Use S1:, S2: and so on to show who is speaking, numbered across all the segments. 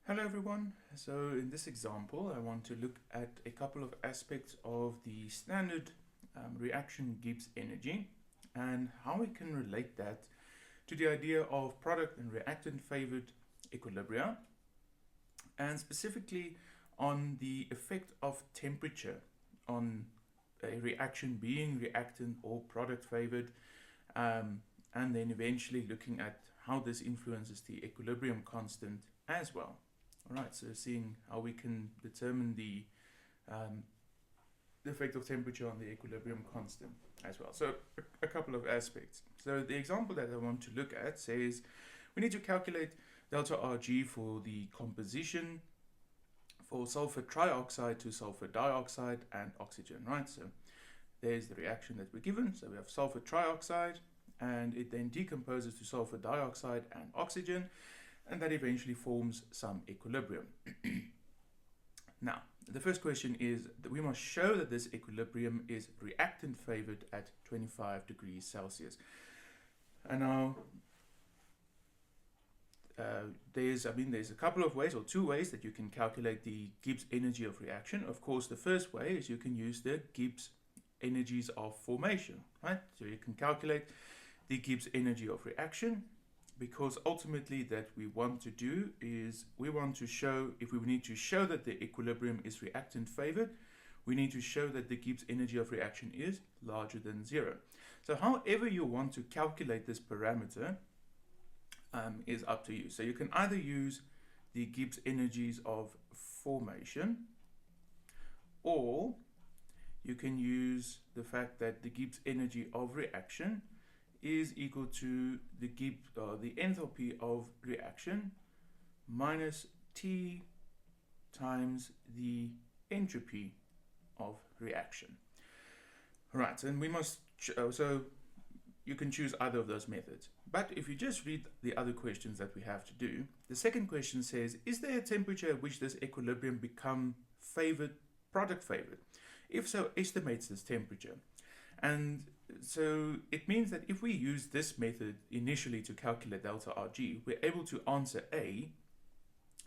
S1: Hello everyone. So in this example I want to look at a couple of aspects of the standard reaction Gibbs energy and how we can relate that to the idea of product and reactant favored equilibria, and specifically on the effect of temperature on a reaction being reactant or product favored, and then eventually looking at how this influences the equilibrium constant as well. All right, so seeing how we can determine the effect of temperature on the equilibrium constant as well. So a couple of aspects. So the example that I want to look at says we need to calculate delta Rg for the composition for sulfur trioxide to sulfur dioxide and oxygen, right? So there's the reaction that we're given. So we have sulfur trioxide and it then decomposes to sulfur dioxide and oxygen, and that eventually forms some equilibrium. Now, the first question is that we must show that this equilibrium is reactant favored at 25 degrees Celsius. And now, there's a couple of ways, or two ways, that you can calculate the Gibbs energy of reaction. Of course, the first way is you can use the Gibbs energies of formation, right? So you can calculate the Gibbs energy of reaction, because ultimately that we want to do is we want to show, if we need to show that the equilibrium is reactant favored, we need to show that the Gibbs energy of reaction is larger than 0. So however you want to calculate this parameter is up to you. So you can either use the Gibbs energies of formation, or you can use the fact that the Gibbs energy of reaction is equal to the enthalpy of reaction minus T times the entropy of reaction. Right, and we must, so you can choose either of those methods. But if you just read the other questions that we have to do, the second question says, is there a temperature at which this equilibrium become favored, product favored? If so, estimates this temperature. And so it means that if we use this method initially to calculate delta Rg, we're able to answer A,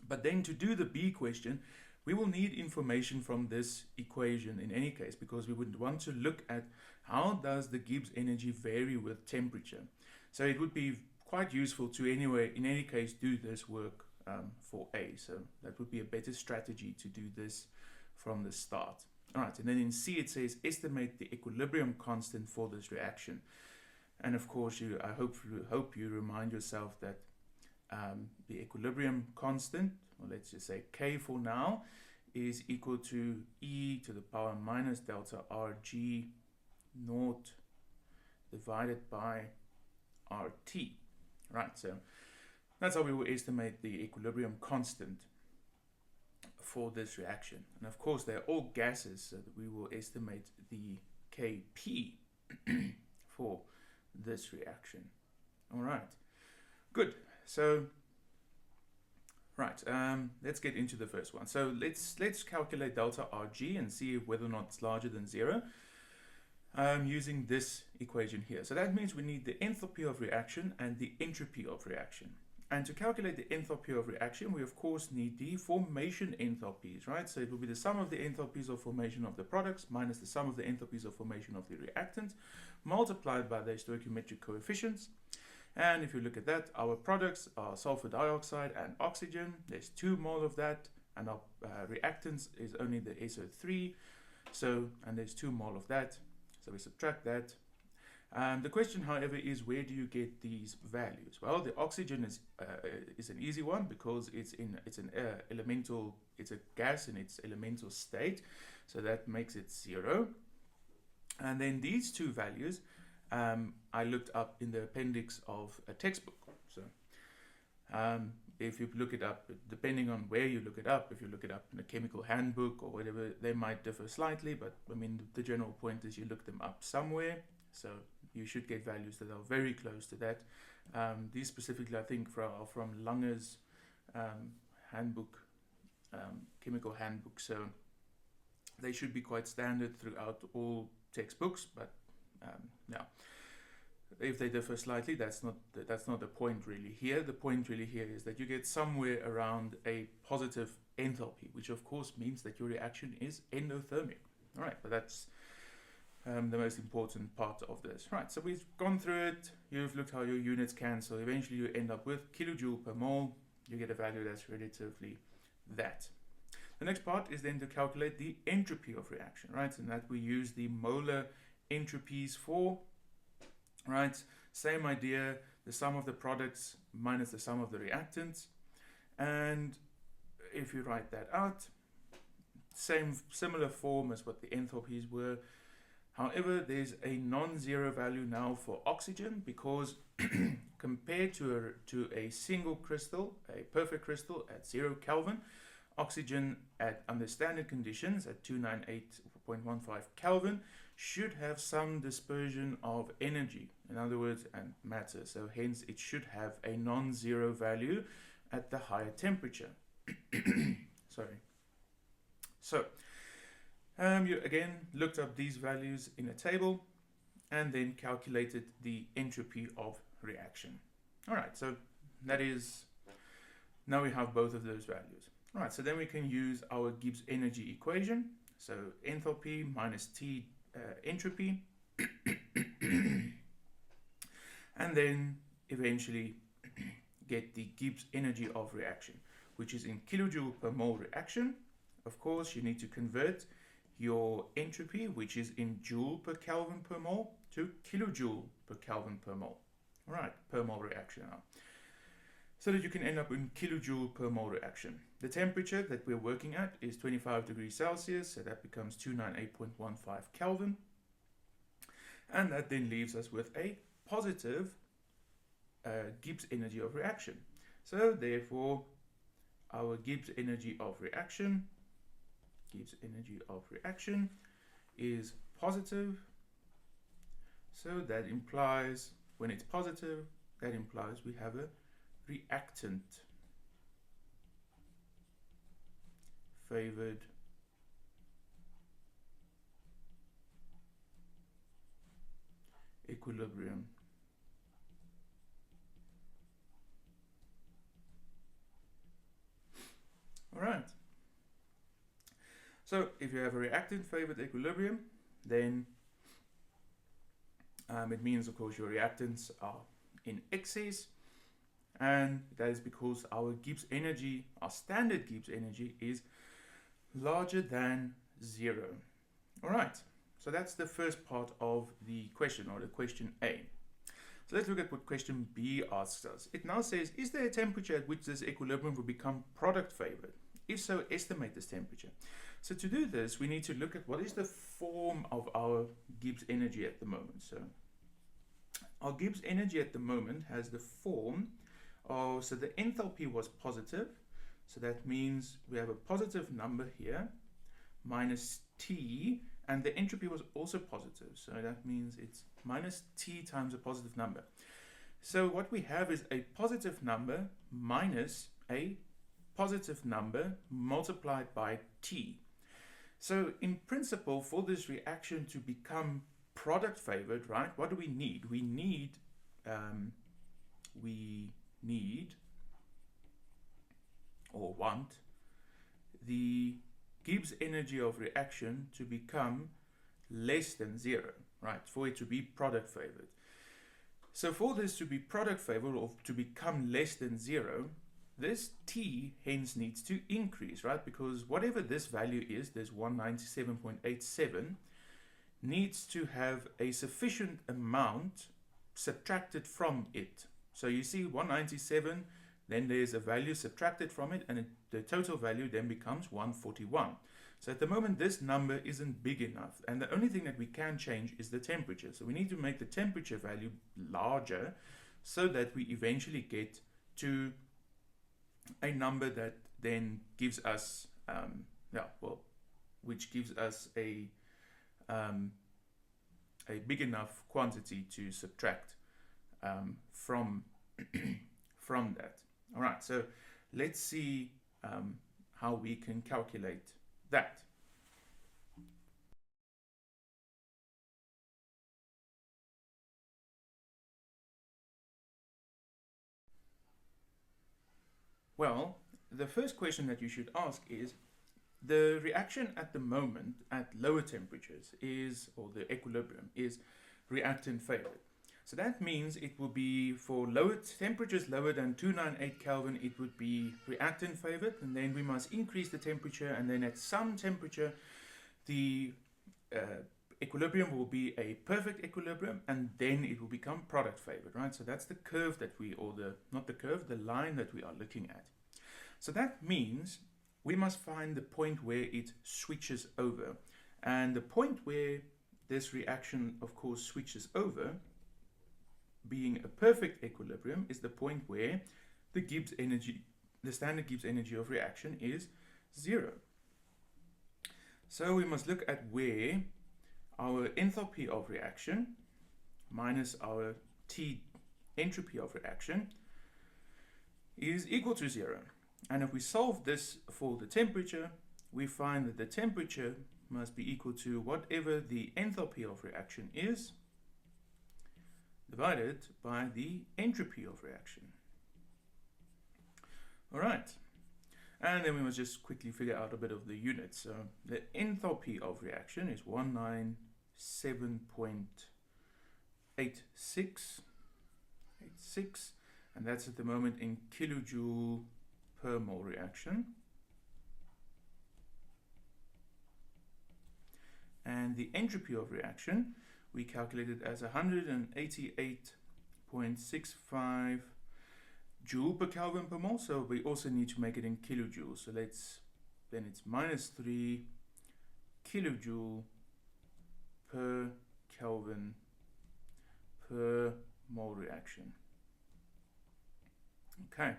S1: but then to do the B question, we will need information from this equation in any case, because we would want to look at how does the Gibbs energy vary with temperature. So it would be quite useful to anyway, in any case, do this work for A. So that would be a better strategy to do this from the start. All right, and then in C it says estimate the equilibrium constant for this reaction. And of course, I hope you remind yourself that the equilibrium constant, or let's just say K for now, is equal to e to the power minus delta Rg naught divided by RT. Right, so that's how we will estimate the equilibrium constant for this reaction. And of course they're all gases, so that we will estimate the Kp for this reaction. All right, good. So right, let's get into the first one. So let's calculate delta Rg and see whether or not it's larger than 0 using this equation here. So that means we need the enthalpy of reaction and the entropy of reaction. And to calculate the enthalpy of reaction, we of course need the formation enthalpies, right? So it will be the sum of the enthalpies of formation of the products minus the sum of the enthalpies of formation of the reactants multiplied by their stoichiometric coefficients. And if you look at that, our products are sulfur dioxide and oxygen. There's 2 mole of that, and our reactants is only the SO3. So, and there's 2 mole of that. So we subtract that. The question, however, is where do you get these values? Well, the oxygen is an easy one, because it's a gas in its elemental state, so that makes it 0. And then these 2 values I looked up in the appendix of a textbook. So if you look it up, depending on where you look it up, if you look it up in a chemical handbook or whatever, they might differ slightly, but I mean the general point is you look them up somewhere. So you should get values that are very close to that. These specifically, I think, are from Lange's handbook, chemical handbook. So they should be quite standard throughout all textbooks. But yeah. if they differ slightly, that's not the point really here. The point really here is that you get somewhere around a positive enthalpy, which of course means that your reaction is endothermic. All right, but that's the most important part of this. Right, so we've gone through it. You've looked how your units cancel. Eventually you end up with kilojoule per mole. You get a value that's relatively that. The next part is then to calculate the entropy of reaction, right? And that we use the molar entropies for, right? Same idea, the sum of the products minus the sum of the reactants. And if you write that out, similar form as what the enthalpies were. However, there's a non-zero value now for oxygen because compared to a single crystal, a perfect crystal at 0 Kelvin, oxygen under standard conditions at 298.15 Kelvin should have some dispersion of energy, in other words, and matter. So hence it should have a non-zero value at the higher temperature. Sorry. So you again looked up these values in a table and then calculated the entropy of reaction. All right, so that is, now we have both of those values. All right, so then we can use our Gibbs energy equation. So enthalpy minus T entropy. And then eventually get the Gibbs energy of reaction, which is in kilojoule per mole reaction. Of course, you need to convert your entropy, which is in joule per Kelvin per mole, to kilojoule per Kelvin per mole. All right, per mole reaction now. So that you can end up in kilojoule per mole reaction. The temperature that we're working at is 25 degrees Celsius, so that becomes 298.15 Kelvin. And that then leaves us with a positive Gibbs energy of reaction. So therefore, our Gibbs energy of reaction is positive. So that implies, when it's positive, that implies we have a reactant favored equilibrium. All right. So if you have a reactant favored equilibrium, then it means, of course, your reactants are in excess, and that is because our Gibbs energy, our standard Gibbs energy, is larger than 0. All right, so that's the first part of the question, or the question A. So let's look at what question B asks us. It now says, is there a temperature at which this equilibrium will become product favored? If so, estimate this temperature. So to do this, we need to look at what is the form of our Gibbs energy at the moment. So our Gibbs energy at the moment has the form of, so the enthalpy was positive. So that means we have a positive number here, minus T, and the entropy was also positive. So that means it's minus T times a positive number. So what we have is a positive number minus a positive number multiplied by T. So in principle, for this reaction to become product favored, right, what do we need? We need or want the Gibbs energy of reaction to become less than 0, right, for it to be product favored. So for this to be product favored, or to become less than 0, this T hence needs to increase, right? Because whatever this value is, this 197.87, needs to have a sufficient amount subtracted from it. So you see 197, then there's a value subtracted from it, and the total value then becomes 141. So at the moment, this number isn't big enough, and the only thing that we can change is the temperature. So we need to make the temperature value larger so that we eventually get to a number that then gives us, which gives us a big enough quantity to subtract from that. All right, so let's see how we can calculate that. Well, the first question that you should ask is, the reaction at the moment at lower temperatures is, or the equilibrium is, reactant favored. So that means it will be for lower temperatures lower than 298 Kelvin, it would be reactant favored, and then we must increase the temperature, and then at some temperature the equilibrium will be a perfect equilibrium, and then it will become product favored, right? So that's the curve that we, or the, not the curve, the line that we are looking at. So that means we must find the point where it switches over, and the point where this reaction, of course, switches over, being a perfect equilibrium, is the point where the Gibbs energy, the standard Gibbs energy of reaction is 0. So we must look at where our enthalpy of reaction minus our T entropy of reaction is equal to 0. And if we solve this for the temperature, we find that the temperature must be equal to whatever the enthalpy of reaction is divided by the entropy of reaction. All right. And then we must just quickly figure out a bit of the units. So the enthalpy of reaction is 197.86, and that's at the moment in kilojoule per mole reaction. And the entropy of reaction, we calculated as 188.65 joule per Kelvin per mole. So we also need to make it in kilojoules. So then it's -3 kilojoule per Kelvin per mole reaction. Okay.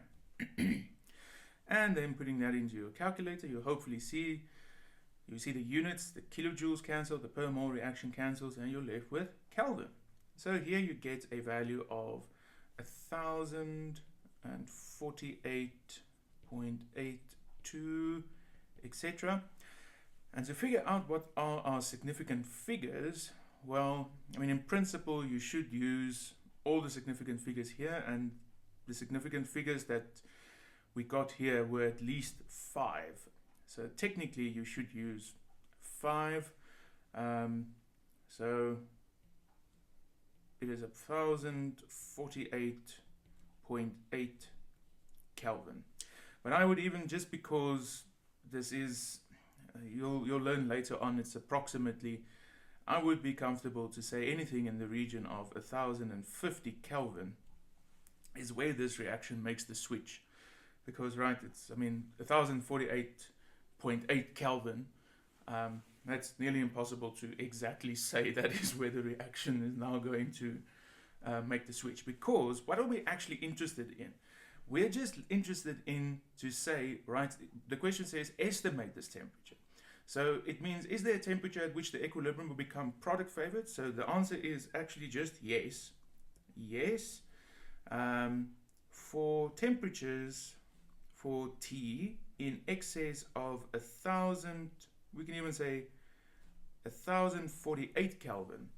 S1: And then putting that into your calculator, you'll hopefully see the units, the kilojoules cancel, the per mole reaction cancels, and you're left with Kelvin. So here you get a value of 1048.82, etc. And to figure out what are our significant figures, well, I mean, in principle, you should use all the significant figures here, and the significant figures that we got here were at least 5. So technically you should use 5. So it is 1048.8 Kelvin. But I would even, just because this is, you'll learn later on, it's approximately, I would be comfortable to say anything in the region of 1050 Kelvin is where this reaction makes the switch. Because, right, it's, I mean, 1048.8 Kelvin, that's nearly impossible to exactly say that is where the reaction is now going to make the switch. Because what are we actually interested in? We're just interested in to say, right, the question says estimate this temperature. So it means, is there a temperature at which the equilibrium will become product favored? So the answer is actually just yes. Yes. For temperatures for T in excess of 1000, we can even say 1048 Kelvin,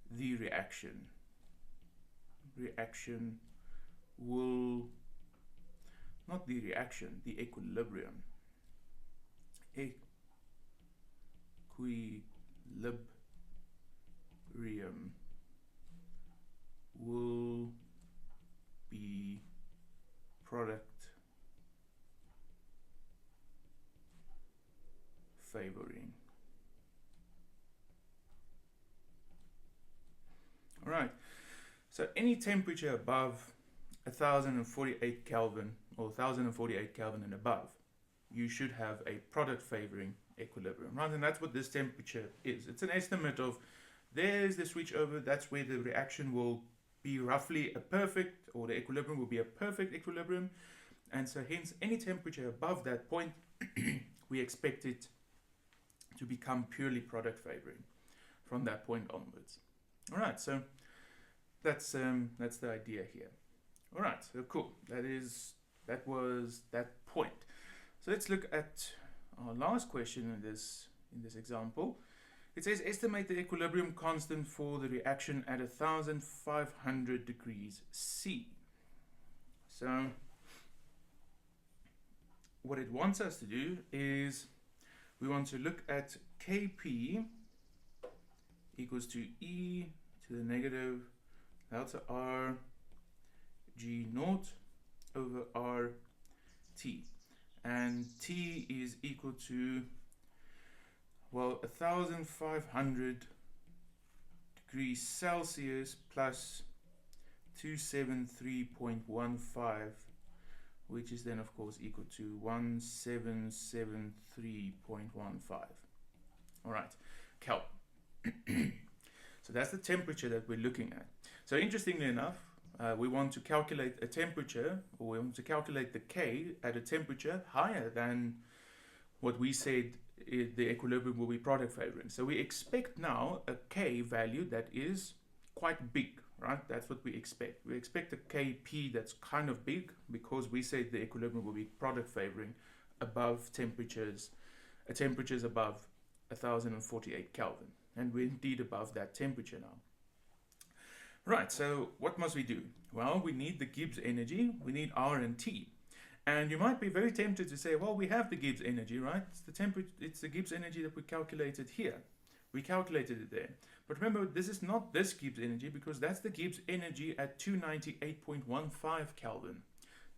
S1: the reaction will, not the reaction, the equilibrium. Equilibrium will be product favoring. All right, so any temperature above 1048 Kelvin or 1048 Kelvin and above, you should have a product favoring equilibrium, right? And that's what this temperature is. It's an estimate of, there's the switch over, that's where the reaction will be roughly a perfect, or the equilibrium will be a perfect equilibrium. And so hence any temperature above that point, we expect it to become purely product favoring from that point onwards. All right, so that's the idea here. All right, so cool. That was that point. So let's look at our last question in this example. It says estimate the equilibrium constant for the reaction at 1500 degrees C. So what it wants us to do is we want to look at Kp equals to E to the negative delta R G naught over R T. And T is equal to, well, 1500 degrees Celsius plus 273.15, which is then of course equal to 1773.15. All right, Kelvin. So that's the temperature that we're looking at. So interestingly enough, we want to calculate a temperature, or we want to calculate the K at a temperature higher than what we said the equilibrium will be product favoring. So we expect now a K value that is quite big, right? That's what we expect. We expect a Kp that's kind of big because we said the equilibrium will be product favoring above temperatures above 1048 Kelvin. And we're indeed above that temperature now. Right, so what must we do? Well, we need the Gibbs energy, we need R and T. And you might be very tempted to say, well, we have the Gibbs energy, right? It's the Gibbs energy that we calculated here. We calculated it there. But remember, this is not this Gibbs energy because that's the Gibbs energy at 298.15 Kelvin.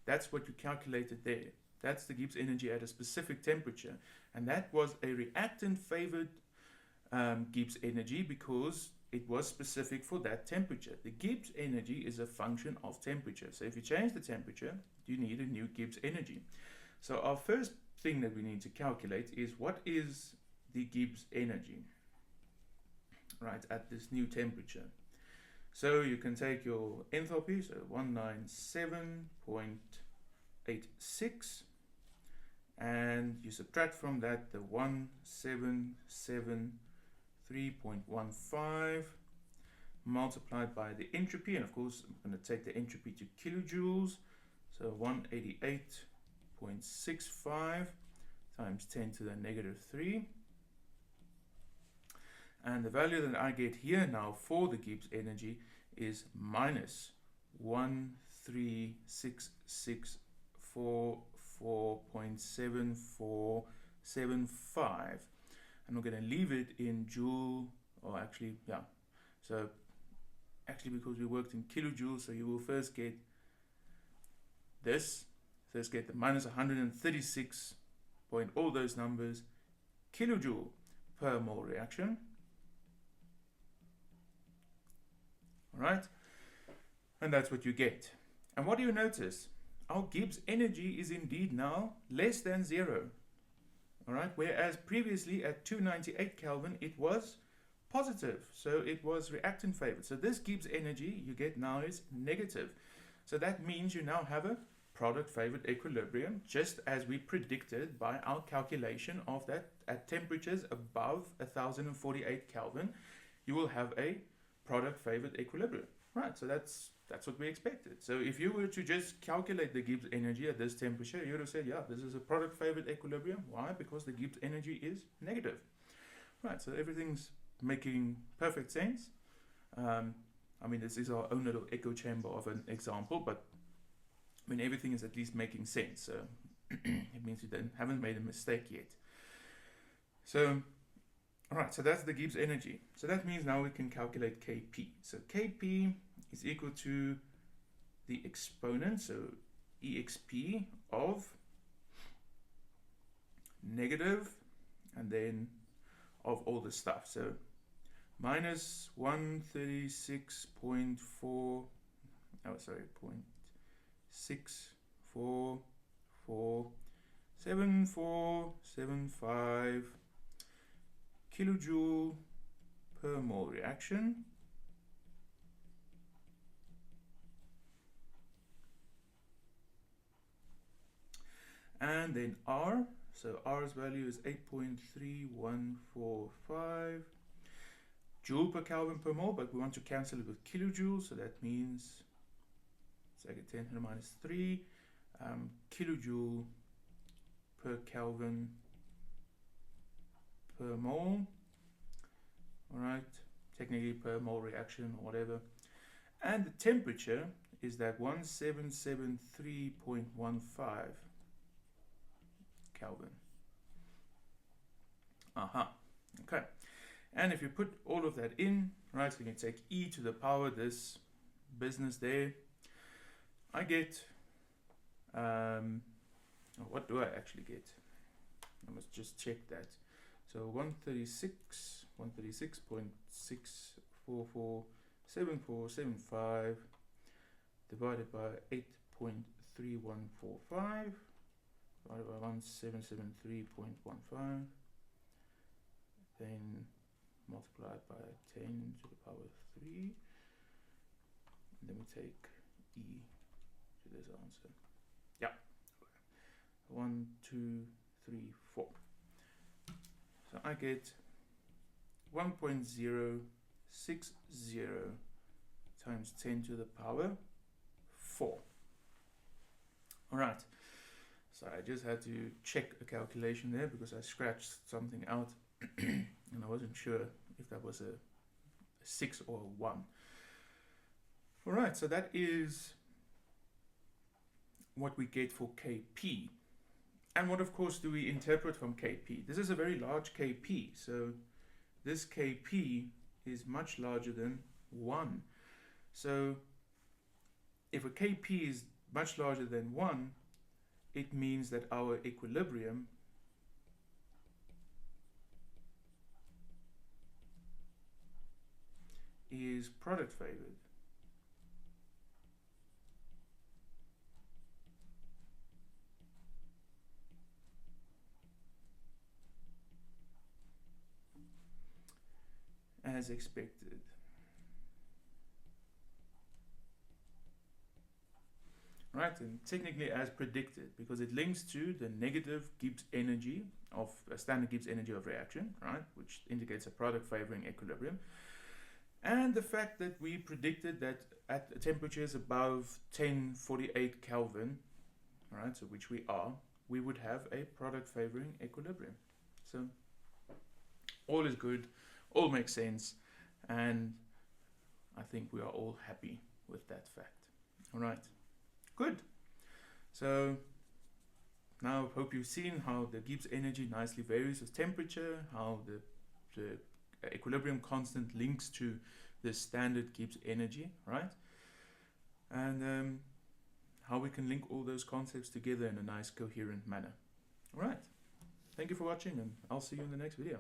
S1: That's what you calculated there. That's the Gibbs energy at a specific temperature. And that was a reactant favored Gibbs energy because it was specific for that temperature. The Gibbs energy is a function of temperature. So if you change the temperature, you need a new Gibbs energy. So our first thing that we need to calculate is what is the Gibbs energy, right, at this new temperature. So you can take your enthalpy, so 197.86, and you subtract from that the 1773.15 multiplied by the entropy, and of course I'm going to take the entropy to kilojoules, so 188.65 times 10 to the negative 3, and the value that I get here now for the Gibbs energy is minus 13664.7475. And we're going to leave it in joule, or actually, yeah. So actually, because we worked in kilojoules, so you will first get this. First get the minus 136 point all those numbers kilojoule per mole reaction. All right, and that's what you get. And what do you notice? Our Gibbs energy is indeed now less than 0. All right, whereas previously at 298 Kelvin it was positive, so it was reactant favored. So this Gibbs energy you get now is negative. So that means you now have a product favored equilibrium, just as we predicted by our calculation of that at temperatures above 1048 Kelvin, you will have a product favored equilibrium. Right, so that's what we expected. So if you were to just calculate the Gibbs energy at this temperature, you would have said, yeah, this is a product favored equilibrium. Why? Because the Gibbs energy is negative. Right, so everything's making perfect sense. I mean, this is our own little echo chamber of an example, but I mean, everything is at least making sense. So it means you haven't made a mistake yet. So, all right, so that's the Gibbs energy. So that means now we can calculate Kp. So Kp is equal to the exponent, so exp of negative and then of all the stuff. So minus 136.4, oh sorry, 0.6447475 kilojoule per mole reaction. And then R, so R's value is 8.3145 joule per Kelvin per mole, but we want to cancel it with kilojoules, so that means, so I get 10 to the minus 3 kilojoule per Kelvin per mole. All right, technically per mole reaction or whatever. And the temperature is that 1773.15. Kelvin. Okay. And if you put all of that in, right, so you can take e to the power this business there, I get, what do I actually get? I must just check that. So 136.6447475 divided by 8.3145 divided by 1773.15, then multiplied by 10 to the power 3, and then we take e to this answer. Yeah, 1, 2, 3, 4. So I get 1.060 times 10 to the power 4. All right. So I just had to check a calculation there because I scratched something out and I wasn't sure if that was a 6 or a 1. All right, so that is what we get for Kp. And what, of course, do we interpret from Kp? This is a very large Kp, so this Kp is much larger than 1. So if a Kp is much larger than 1, it means that our equilibrium is product favored. As expected. Right, and technically as predicted, because it links to the negative Gibbs energy of a standard Gibbs energy of reaction, right, which indicates a product favoring equilibrium, and the fact that we predicted that at temperatures above 1048 Kelvin, right, so which we are, we would have a product favoring equilibrium. So all is good, all makes sense, and I think we are all happy with that fact. All right. Good. So now I hope you've seen how the Gibbs energy nicely varies with temperature, how the equilibrium constant links to the standard Gibbs energy, right? And how we can link all those concepts together in a nice coherent manner. All right. Thank you for watching, and I'll see you in the next video.